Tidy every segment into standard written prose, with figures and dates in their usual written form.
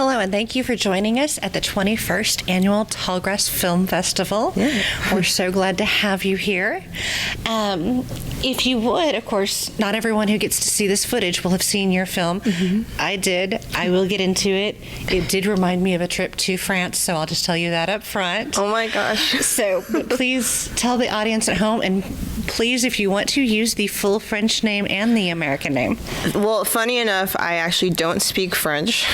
Hello, and thank you for joining us at the 21st Annual Tallgrass Film Festival. Yeah. We're so glad to have you here. If you would, of course, not everyone who gets to see this footage will have seen your film. Mm-hmm. I did. I will get into it. It did remind me of a trip to France, so I'll just tell you that up front. Oh my gosh. So please tell the audience at home, and please, if you want to, use the full French name and the American name. Well, funny enough, I actually don't speak French,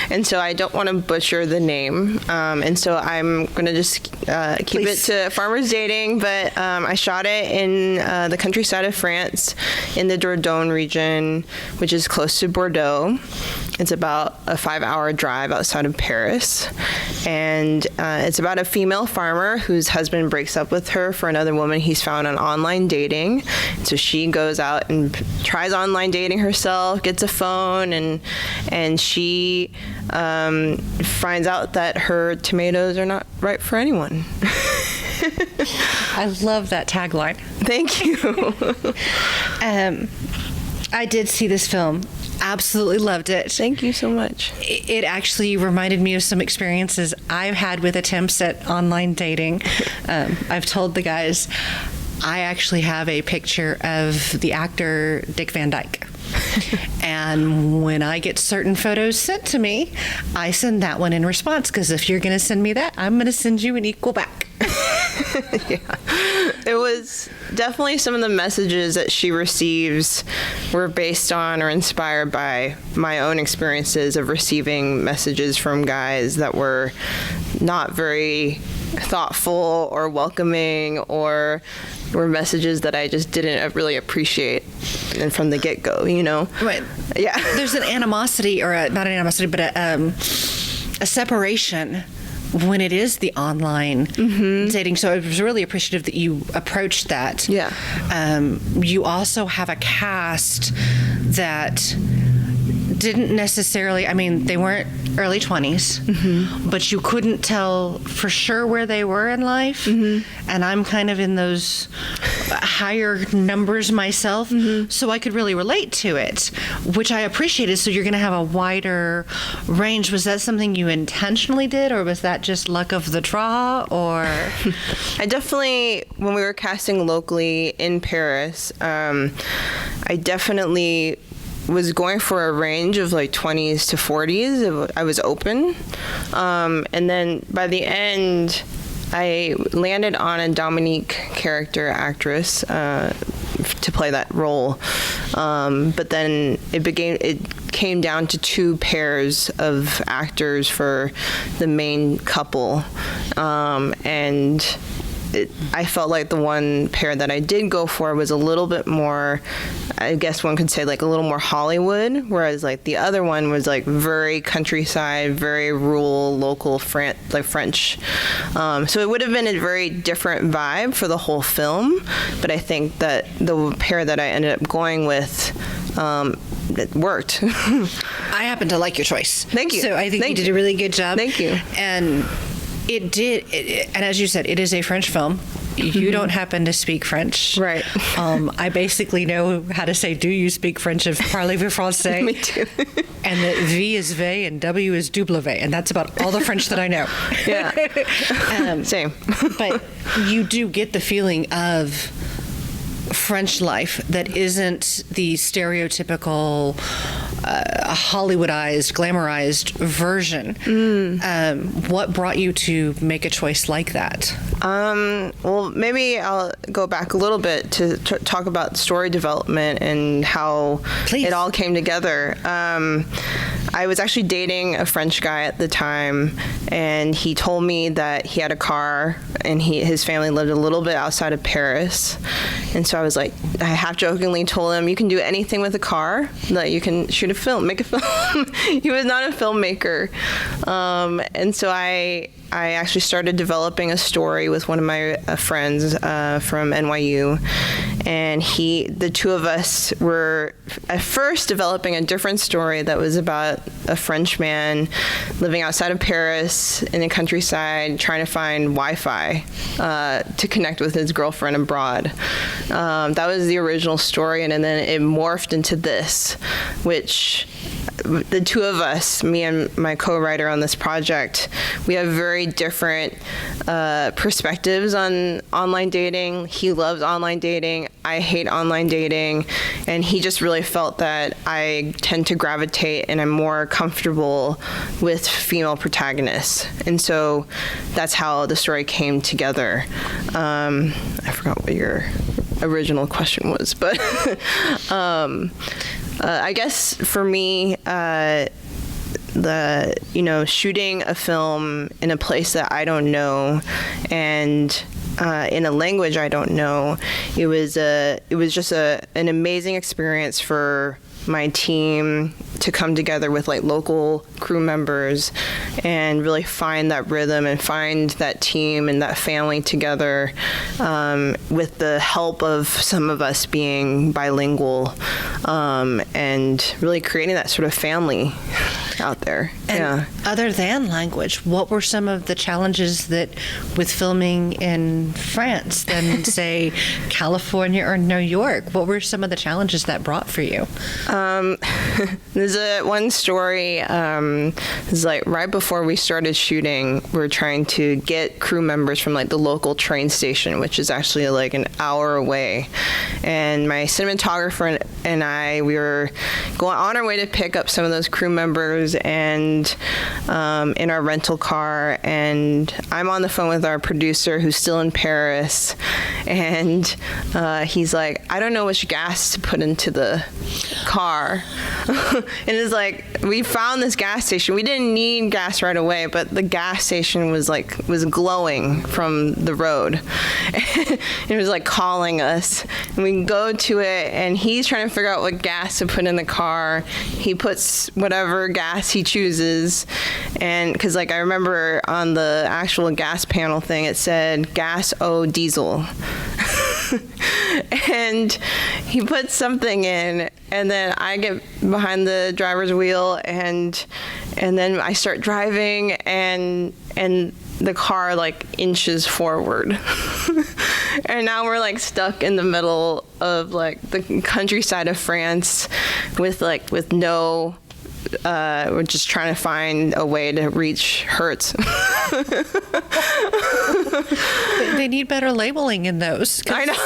and so I don't want to butcher the name. And so I'm going to just keep it to Farmer's Dating, but I shot it in the countryside of France in the Dordogne region, which is close to Bordeaux. It's about a 5-hour drive outside of Paris. And it's about a female farmer whose husband breaks up with her for another woman he's found on online dating. So she goes out and tries online dating herself, gets a phone, and she finds out that her tomatoes are not right for anyone. I love that tagline. Thank you. I did see this film. Absolutely loved it. Thank you so much. It actually reminded me of some experiences I've had with attempts at online dating. I've told the guys I actually have a picture of the actor Dick Van Dyke. And when I get certain photos sent to me, I send that one in response, because if you're going to send me that, I'm going to send you an equal back. Yeah. It was definitely some of the messages that she receives were based on or inspired by my own experiences of receiving messages from guys that were not very thoughtful or welcoming, or were messages that I just didn't really appreciate and from the get-go, you know? Right. Yeah. There's an animosity, or not an animosity, but a separation when it is the online dating. So I was really appreciative that you approached that. Yeah. You also have a cast that didn't necessarily, I mean, they weren't early 20s, but you couldn't tell for sure where they were in life. And I'm kind of in those higher numbers myself, so I could really relate to it, which I appreciated. So you're going to have a wider range. Was that something you intentionally did, or was that just luck of the draw? Or I definitely, when we were casting locally in Paris, I definitely was going for a range of like 20s to 40s. I was open. And then by the end, I landed on a Dominique character actress to play that role. But then it came down to 2 pairs of actors for the main couple. And I felt like the one pair that I did go for was a little bit more, I guess one could say, like a little more Hollywood, whereas like the other one was like very countryside, very rural, local French. So it would have been a very different vibe for the whole film, but I think that the pair that I ended up going with, it worked. I happen to like your choice. Thank you. So I think you did a really good job. Thank you. And it did, and as you said, it is a French film. You don't happen to speak French. Right. I basically know how to say, do you speak French, if parlez-vous français? Me too. And that V is V and W is W, and that's about all the French that I know. Yeah. Same. But you do get the feeling of French life that isn't the stereotypical Hollywoodized, glamorized version. What brought you to make a choice like that? Well, maybe I'll go back a little bit to talk about story development and how it all came together. I was actually dating a French guy at the time, and he told me that he had a car and his family lived a little bit outside of Paris. And so I was like, I half jokingly told him, you can do anything with a car, that you can shoot a film, make a film. He was not a filmmaker. And so I actually started developing a story with one of my friends from NYU, and the two of us were at first developing a different story that was about a French man living outside of Paris in the countryside trying to find Wi-Fi to connect with his girlfriend abroad. That was the original story, and then it morphed into this, which the two of us, me and my co-writer on this project, we have very different perspectives on online dating. He loves online dating. I hate online dating. And he just really felt that I tend to gravitate and I'm more comfortable with female protagonists. And so that's how the story came together. I forgot what your original question was, but I guess for me, shooting a film in a place that I don't know and in a language I don't know, it was just an amazing experience for my team to come together with like local crew members and really find that rhythm and find that team and that family together, with the help of some of us being bilingual, and really creating that sort of family out there. And other than language, what were some of the challenges that with filming in France than say California or New York? What were some of the challenges that brought for you? There's one story. It's like right before we started shooting, we were trying to get crew members from like the local train station, which is actually like an hour away. And my cinematographer and I, we were going on our way to pick up some of those crew members and in our rental car. And I'm on the phone with our producer who's still in Paris. And he's like, I don't know which gas to put into the car. And it's like, we found this gas station. We didn't need gas right away, but the gas station was glowing from the road. It was like calling us. And we go to it, and he's trying to figure out what gas to put in the car. He puts whatever gas he chooses. And because like I remember on the actual gas panel thing, it said gas O diesel. And he puts something in, and then I get behind the driver's wheel, and then I start driving, and the car like inches forward. And now we're like stuck in the middle of like the countryside of France with no we're just trying to find a way to reach Hertz. They need better labeling in those. I know.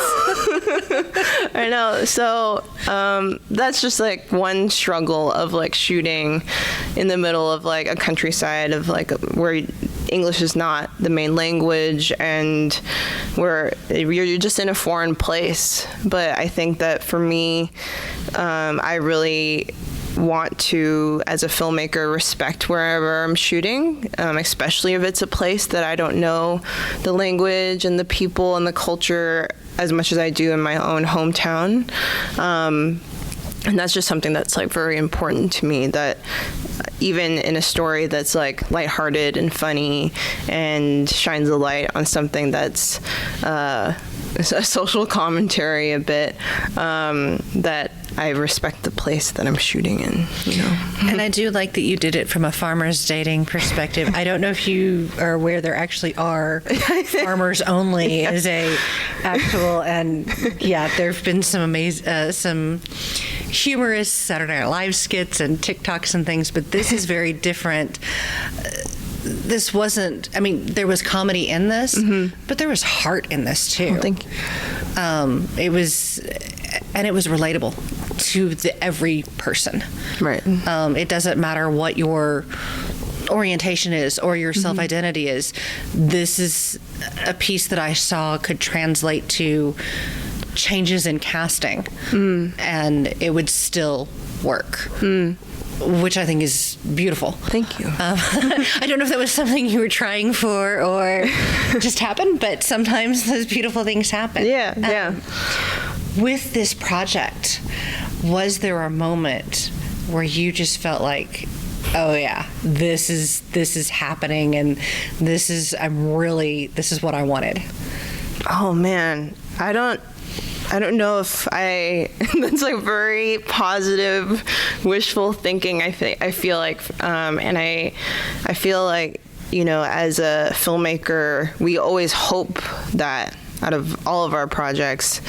I know. So that's just like one struggle of like shooting in the middle of like a countryside of like where English is not the main language and where you're just in a foreign place. But I think that for me, I really want to, as a filmmaker, respect wherever I'm shooting, especially if it's a place that I don't know the language and the people and the culture as much as I do in my own hometown. And that's just something that's like very important to me, that even in a story that's like lighthearted and funny and shines a light on something that's a social commentary a bit, that I respect the place that I'm shooting in, you know. And I do like that you did it from a farmer's dating perspective. I don't know if you are aware there actually are farmers only as a actual, and yeah, there have been some amazing, some humorous Saturday Night Live skits and TikToks and things, but this is very different. This wasn't, I mean, there was comedy in this, but there was heart in this too. Oh, thank you. It was relatable to every person. Right. It doesn't matter what your orientation is or your self-identity is. This is a piece that I saw could translate to changes in casting, and it would still work. Which I think is beautiful. Thank you. I don't know if that was something you were trying for or just happened, but sometimes those beautiful things happen. Yeah. With this project, was there a moment where you just felt like, oh yeah, this is happening, and this is what I wanted? Oh man, I don't know if that's like very positive, wishful thinking. I feel like, and I feel like, you know, as a filmmaker, we always hope that out of all of our projects,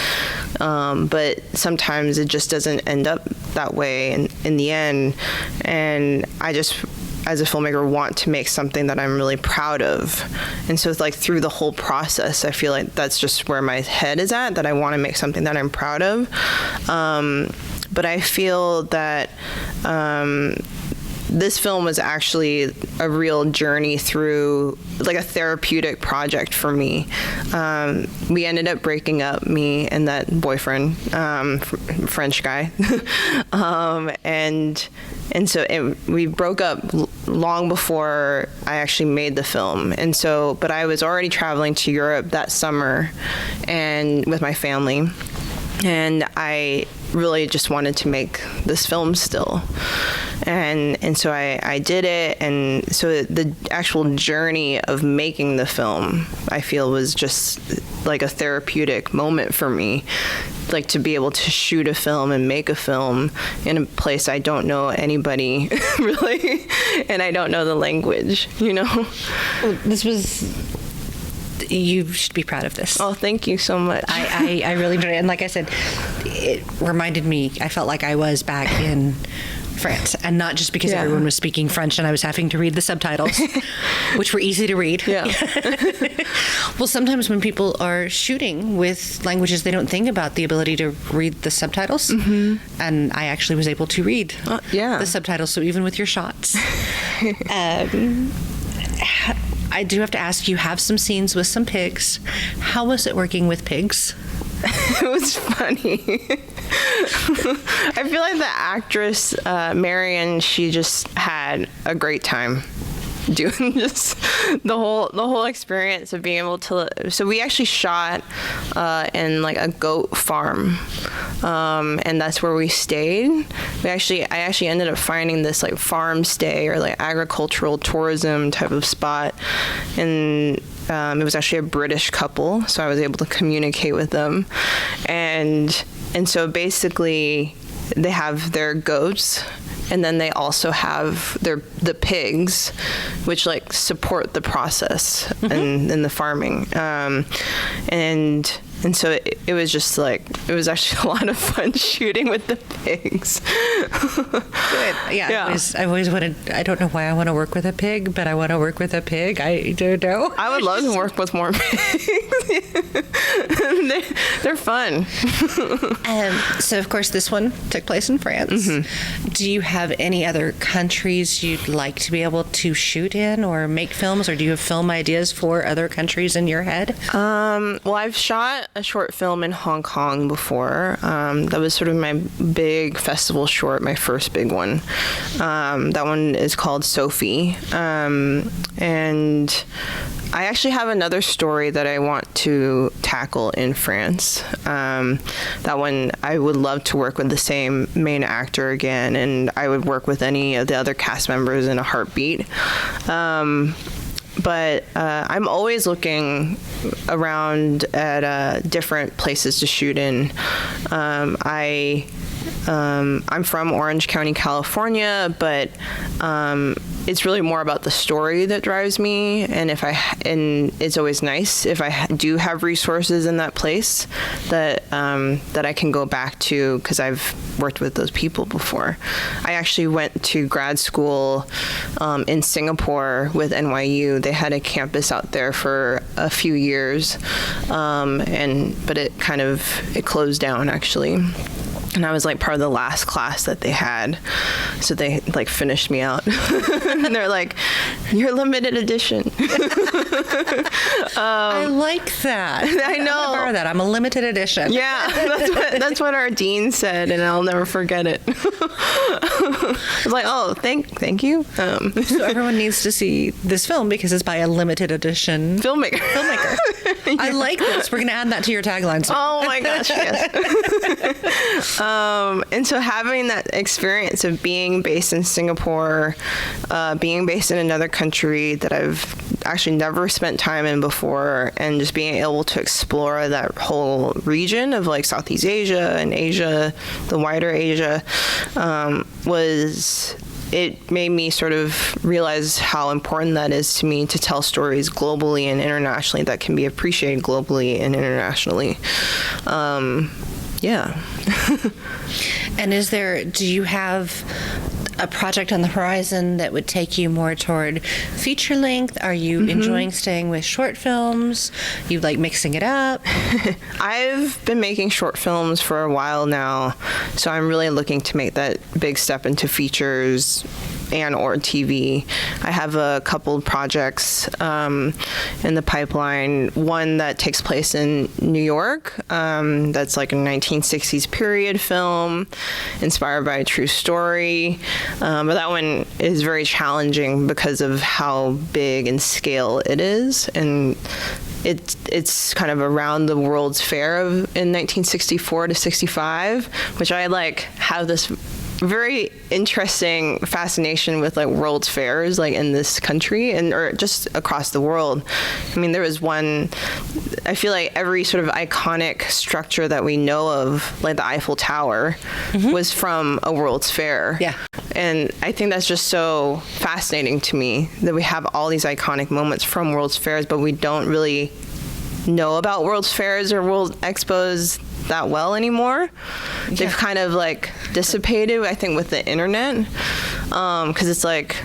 but sometimes it just doesn't end up that way in the end. And I just, as a filmmaker, want to make something that I'm really proud of. And so it's like through the whole process, I feel like that's just where my head is at, that I want to make something that I'm proud of. But I feel that this film was actually a real journey through, like a therapeutic project for me. We ended up breaking up, me and that boyfriend, French guy. And so we broke up long before I actually made the film. And so, but I was already traveling to Europe that summer and with my family. And I really just wanted to make this film still. And so I did it. And so the actual journey of making the film, I feel, was just like a therapeutic moment for me. Like to be able to shoot a film and make a film in a place I don't know anybody really, and I don't know the language, you know? Well, you should be proud of this. Oh, thank you so much. I really enjoyed it. And like I said, it reminded me, I felt like I was back in France, and not just because everyone was speaking French and I was having to read the subtitles, which were easy to read. Yeah. Well, sometimes when people are shooting with languages, they don't think about the ability to read the subtitles. Mm-hmm. And I actually was able to read the subtitles. So even with your shots, I do have to ask, you have some scenes with some pigs. How was it working with pigs? It was funny. I feel like the actress, Marion, she just had a great time doing just the whole experience of being able to. So we actually shot in like a goat farm, and that's where we stayed. I actually ended up finding this like farm stay or like agricultural tourism type of spot, and it was actually a British couple, so I was able to communicate with them, and so basically they have their goats. And then they also have the pigs, which like support the process in the farming. And so it was just like, it was actually a lot of fun shooting with the pigs. Good. Yeah. I always wanted, I don't know why I want to work with a pig, but I want to work with a pig. I don't know. I would love to work with more pigs. They're fun. So of course this one took place in France. Mm-hmm. Do you have any other countries you'd like to be able to shoot in or make films, or do you have film ideas for other countries in your head? Well, I've shot a short film in Hong Kong before. That was sort of my big festival short, my first big one. That one is called Sophie. And I actually have another story that I want to tackle in France. That one, I would love to work with the same main actor again, and I would work with any of the other cast members in a heartbeat. But I'm always looking around at different places to shoot in. I'm from Orange County, California, but it's really more about the story that drives me. And it's always nice if I do have resources in that place that I can go back to, because I've worked with those people before. I actually went to grad school in Singapore with NYU. They had a campus out there for a few years, but it closed down actually. And I was like part of the last class that they had. So they like finished me out. And they're like, "You're limited edition." I like that. I know. I'm gonna borrow that. I'm a limited edition. Yeah, that's what our dean said, and I'll never forget it. I was like, "Oh, thank you." So everyone needs to see this film because it's by a limited edition filmmaker. Yeah. I like this. We're gonna add that to your tagline. Oh my gosh, yes. And so having that experience of being based in Singapore, being based in another country that I've actually never spent time in before, and just being able to explore that whole region of like Southeast Asia and Asia, the wider Asia, it made me sort of realize how important that is to me, to tell stories globally and internationally that can be appreciated globally and internationally. Yeah. And do you have a project on the horizon that would take you more toward feature length? Are you enjoying staying with short films? You like mixing it up? I've been making short films for a while now, so I'm really looking to make that big step into features and or TV. I have a couple of projects in the pipeline. One that takes place in New York. That's like a 1960s period film inspired by a true story. But that one is very challenging because of how big in scale it is. And it's kind of around the World's Fair in 1964 to 65, which I like have this very interesting fascination with like World's Fairs like in this country or just across the world. I mean, there was one, I feel like every sort of iconic structure that we know of, like the Eiffel Tower, was from a World's Fair. Yeah. And I think that's just so fascinating to me that we have all these iconic moments from World's Fairs, but we don't really know about World's Fairs or World Expos that well anymore. Yeah. They've kind of like dissipated, I think, with the internet, because it's like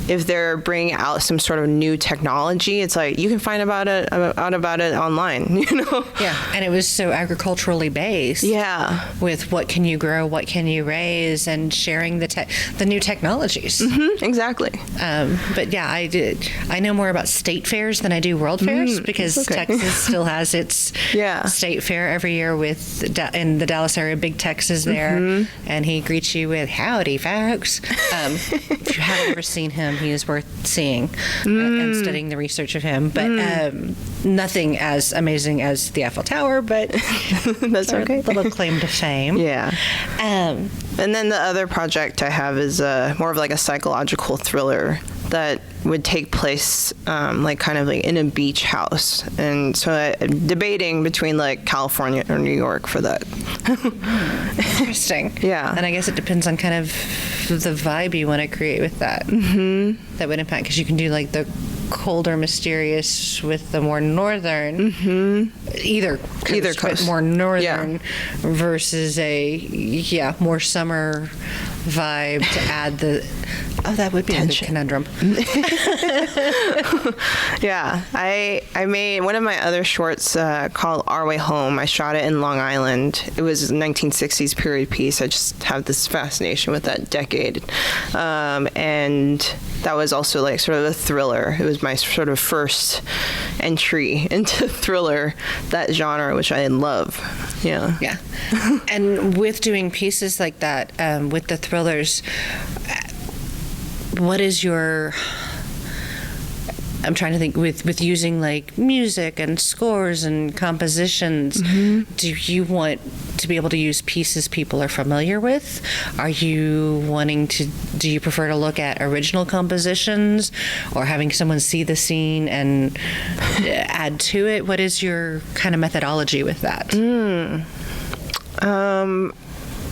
if they're bringing out some sort of new technology, it's like you can find out about it online, you know? Yeah, and it was so agriculturally based. Yeah. With what can you grow, what can you raise, and sharing the new technologies. Exactly. But yeah, I know more about state fairs than I do world fairs because Texas still has its state fair every year in the Dallas area. Big Tex is there, and he greets you with "Howdy, folks." If you haven't ever seen him, he is worth seeing and studying the research of him. But nothing as amazing as the Eiffel Tower, but that's okay. Little claim to fame. Yeah. And then the other project I have is more of like a psychological thriller that would take place like kind of like in a beach house. And so I'm debating between like California or New York for that. Interesting. Yeah. And I guess it depends on kind of the vibe you want to create with that. That would impact, because you can do like the colder, mysterious with the more northern, either coast, but more northern versus a more summer vibe to add the that would be tension. A good conundrum. Yeah, I made one of my other shorts called Our Way Home. I shot it in Long Island. It was a 1960s period piece. I just have this fascination with that decade, and that was also like sort of a thriller. It was my sort of first entry into thriller, that genre, which I love. Yeah. Yeah. And with doing pieces like that, with the thrillers, what is your... I'm trying to think with using like music and scores and compositions. Do you want to be able to use pieces people are familiar with? Are you wanting to? Do you prefer to look at original compositions, or having someone see the scene and add to it? What is your kind of methodology with that?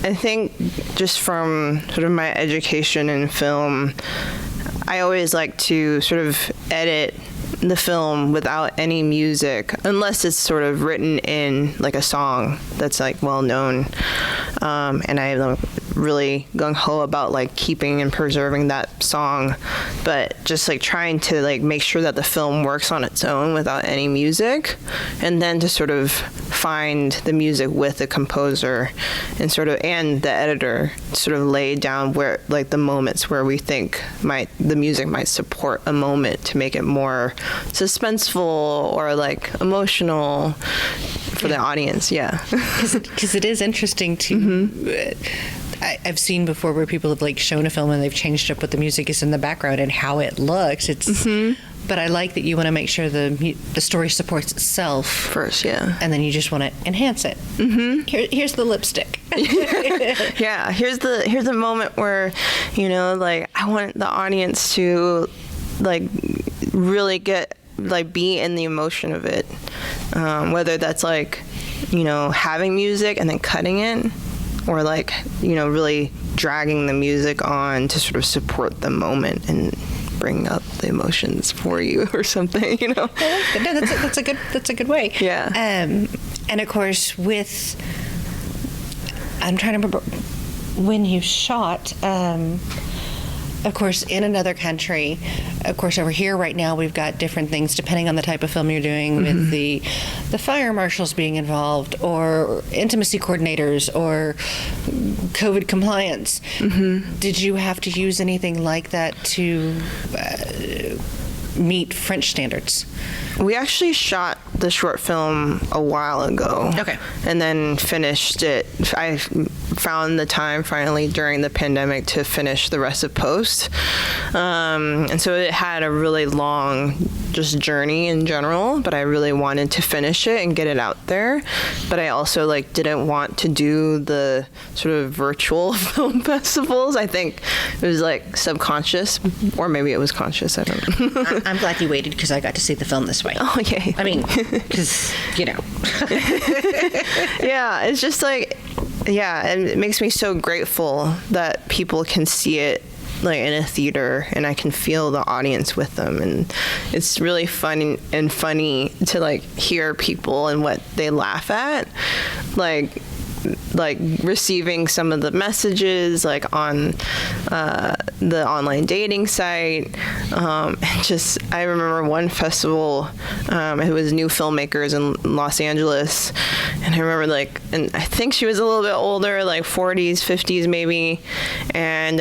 I think just from sort of my education in film, I always like to sort of edit the film without any music, unless it's sort of written in like a song that's like well known. And I'm really gung-ho about like keeping and preserving that song, but just like trying to like make sure that the film works on its own without any music, and then to sort of find the music with the composer and the editor, sort of lay down where like the moments where we think the music might support a moment to make it more suspenseful or like emotional for the audience. Because it is interesting to I've seen before where people have like shown a film and they've changed up what the music is in the background and how it looks. It's but I like that you want to make sure the story supports itself first, and then you just want to enhance it. Here's the lipstick. Yeah, here's the moment where, you know, like I want the audience to like really get like be in the emotion of it, whether that's like, you know, having music and then cutting it, or like, you know, really dragging the music on to sort of support the moment and bring up the emotions for you or something, you know. No, that's a good way. Yeah. And of course, with I'm trying to remember when you shot. Of course, in another country. Of course, over here right now, we've got different things depending on the type of film you're doing, with the fire marshals being involved, or intimacy coordinators, or COVID compliance. Did you have to use anything like that to meet French standards? We actually shot the short film a while ago. Okay. And then finished it. I found the time finally during the pandemic to finish the rest of post. And so it had a really long just journey in general, but I really wanted to finish it and get it out there. But I also didn't want to do the sort of virtual film festivals. I think it was subconscious, or maybe it was conscious. I don't know. I'm glad you waited, because I got to see the film this way. Oh, yay. I mean, because, Yeah, it's just and it makes me so grateful that people can see it in a theater, and I can feel the audience with them, and it's really fun and funny to hear people and what they laugh at, receiving some of the messages on the online dating site. I remember one festival, it was new filmmakers in Los Angeles, and I remember and I think she was a little bit older, 40s, 50s maybe, and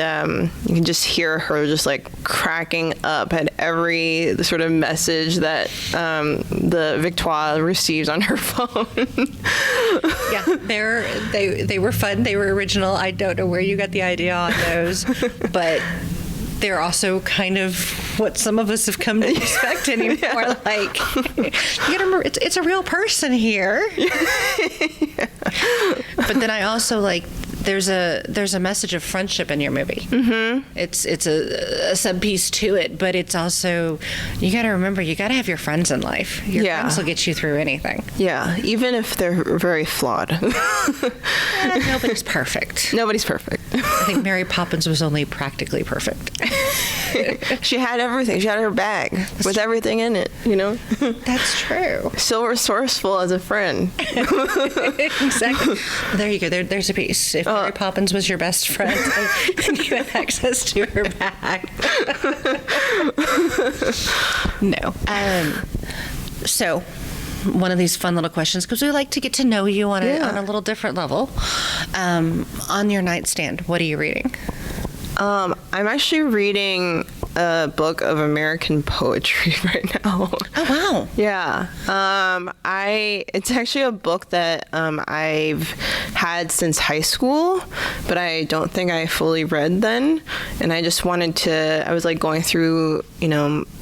you can just hear her just cracking up at every sort of message that the Victoire receives on her phone. Yeah, they were fun. They were original. I don't know where you got the idea on those, but they're also kind of what some of us have come to expect anymore. You gotta remember, it's a real person here. Yeah. But then I also there's a message of friendship in your movie. It's a sub piece to it, but it's also, you got to remember, you got to have your friends in life. Your friends will get you through anything. Yeah, even if they're very flawed. Nobody's perfect. Nobody's perfect. I think Mary Poppins was only practically perfect. She had everything. She had her bag with everything in it, That's true. So resourceful as a friend. Exactly. There you go. There's a piece. If Mary Poppins was your best friend and you had access to her bag. No. So, one of these fun little questions, because we like to get to know you on a little different level. On your nightstand, what are you reading? I'm actually reading a book of American poetry right now. Oh, wow. Yeah. It's actually a book that I've had since high school, but I don't think I fully read then. And I just wanted to, I was going through,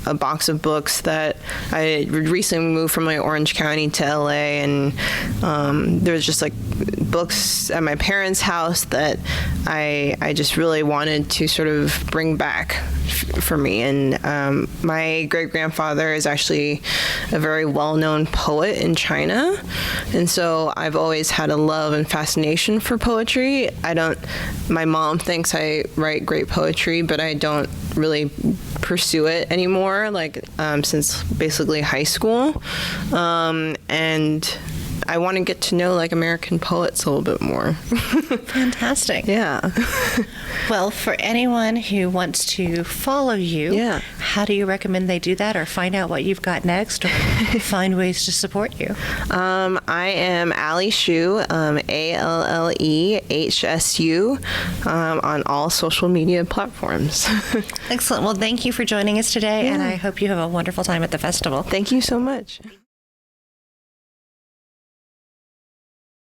a box of books that I recently moved from Orange County to LA, and there was just books at my parents' house that I just really wanted to sort of bring back for me. And my great-grandfather is actually a very well-known poet in China, and so I've always had a love and fascination for poetry. My mom thinks I write great poetry, but I don't really pursue it anymore, since basically high school. And I want to get to know American poets a little bit more. Fantastic. Yeah. Well, for anyone who wants to follow you, how do you recommend they do that, or find out what you've got next, or find ways to support you? I am Alle Hsu, ALLEHSU, on all social media platforms. Excellent. Well, thank you for joining us today, and I hope you have a wonderful time at the festival. Thank you so much.